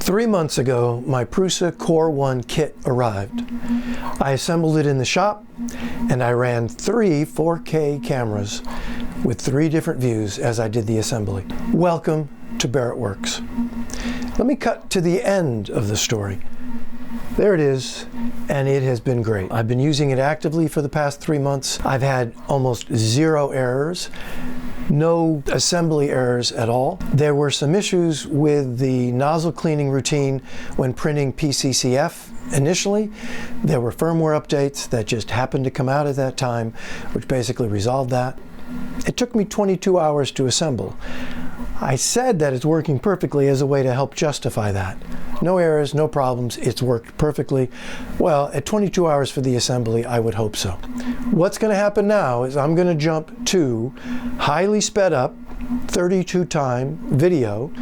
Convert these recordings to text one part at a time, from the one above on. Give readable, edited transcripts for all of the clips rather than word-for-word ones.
3 months ago, my Prusa Core One Kit arrived. I assembled it in the shop, and I ran 3 4K cameras with 3 different views as I did the assembly. Welcome to Barrett Works. Let me cut to the end of the story. There it is, and it has been great. I've been using it actively for the past 3 months. I've had almost 0 errors. No assembly errors at all. There were some issues with the nozzle cleaning routine when printing PCCF initially. There were firmware updates that just happened to come out at that time, which basically resolved that. It took me 22 hours to assemble. I said that it's working perfectly as a way to help justify that. No errors, no problems, it's worked perfectly. Well, at 22 hours for the assembly, I would hope so. What's going to happen now is I'm going to jump to highly sped up 32-time video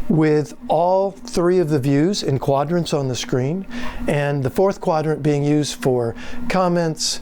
with all 3 of the views in quadrants on the screen, and the 4th quadrant being used for comments,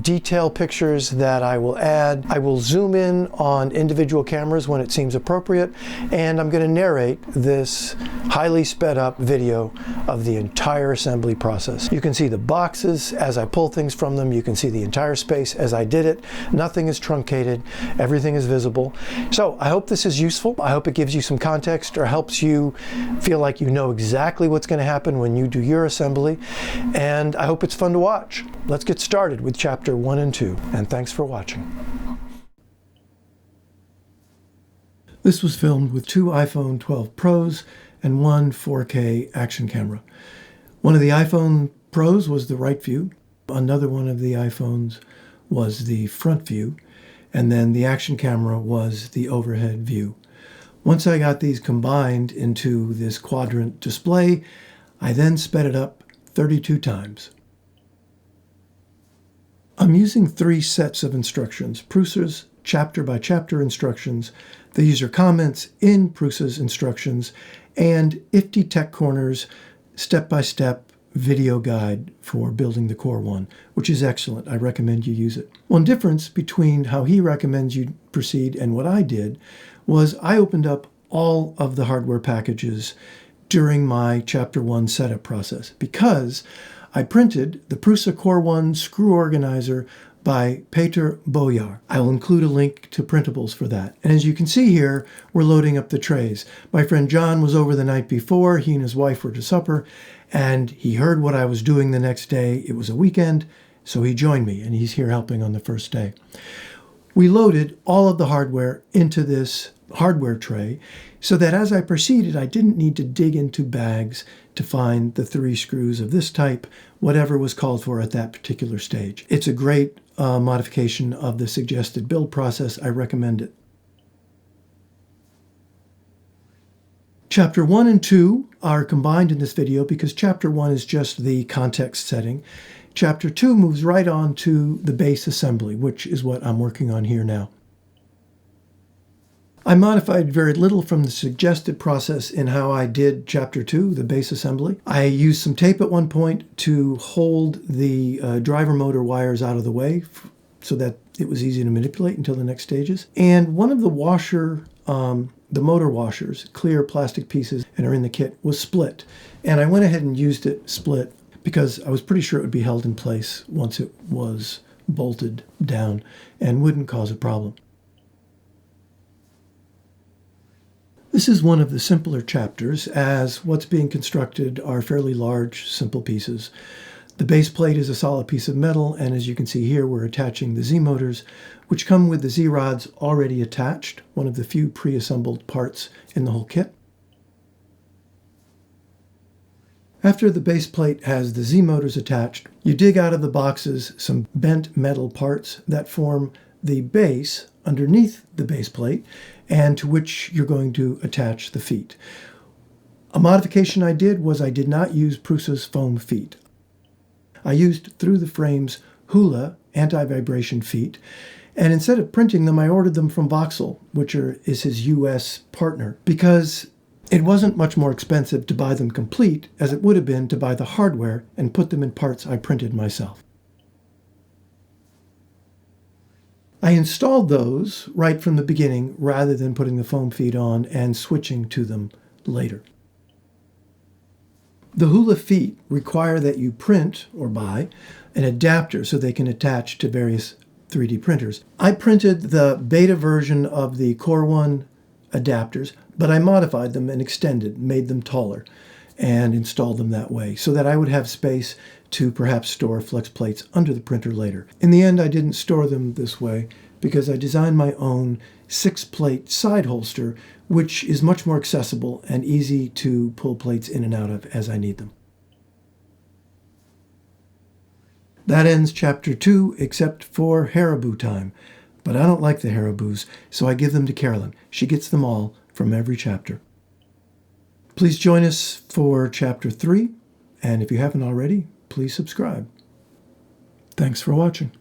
detail pictures that I will add. I will zoom in on individual cameras when it seems appropriate, and I'm going to narrate this highly sped up video of the entire assembly process. You can see the boxes as I pull things from them. You can see the entire space as I did it. Nothing is truncated. Everything is visible. So I hope this is useful. I hope it gives you some context or helps you feel like you know exactly what's going to happen when you do your assembly. And I hope it's fun to watch. Let's get started with chapter 1 and 2. And thanks for watching. This was filmed with 2 iPhone 12 Pros and 1 4K action camera. One of the iPhone Pros was the right view. Another one of the iPhones was the front view. And then the action camera was the overhead view. Once I got these combined into this quadrant display, I then sped it up 32 times. I'm using 3 sets of instructions: Prusa's chapter-by-chapter instructions, the user comments in Prusa's instructions, and IFTY Tech Corner's step-by-step video guide for building the Core One, which is excellent. I recommend you use it. One difference between how he recommends you proceed and what I did was I opened up all of the hardware packages during my Chapter 1 setup process because I printed the Prusa Core One screw organizer by Peter Boyar. I will include a link to printables for that. And as you can see here, we're loading up the trays. My friend John was over the night before. He and his wife were to supper, and he heard what I was doing the next day. It was a weekend, so he joined me, and he's here helping on the first day. We loaded all of the hardware into this hardware tray so that as I proceeded, I didn't need to dig into bags to find the 3 screws of this type, whatever was called for at that particular stage. It's a great modification of the suggested build process. I recommend it. Chapter 1 and 2 are combined in this video because Chapter 1 is just the context setting. Chapter 2 moves right on to the base assembly, which is what I'm working on here now. I modified very little from the suggested process in how I did Chapter 2, the base assembly. I used some tape at one point to hold the driver motor wires out of the way so that it was easy to manipulate until the next stages. And one of the the motor washers, clear plastic pieces that are in the kit, was split. And I went ahead and used it split because I was pretty sure it would be held in place once it was bolted down and wouldn't cause a problem. This is one of the simpler chapters, as what's being constructed are fairly large, simple pieces. The base plate is a solid piece of metal, and as you can see here, we're attaching the Z-motors, which come with the Z-rods already attached, one of the few pre-assembled parts in the whole kit. After the base plate has the Z-motors attached, you dig out of the boxes some bent metal parts that form the base underneath the base plate, and to which you're going to attach the feet. A modification I did was I did not use Prusa's foam feet. I used through the frame's Hula anti-vibration feet, and instead of printing them, I ordered them from Vauxhall, which is his US partner, because it wasn't much more expensive to buy them complete as it would have been to buy the hardware and put them in parts I printed myself. I installed those right from the beginning rather than putting the foam feet on and switching to them later. The hula feet require that you print or buy an adapter so they can attach to various 3D printers. I printed the beta version of the Core One adapters, but I modified them and extended, made them taller, and installed them that way so that I would have space to perhaps store flex plates under the printer later. In the end, I didn't store them this way because I designed my own 6-plate side holster, which is much more accessible and easy to pull plates in and out of as I need them. That ends Chapter 2, except for Haribo time. But I don't like the Haribos, so I give them to Carolyn. She gets them all from every chapter. Please join us for Chapter 3, and if you haven't already, please subscribe. Thanks for watching.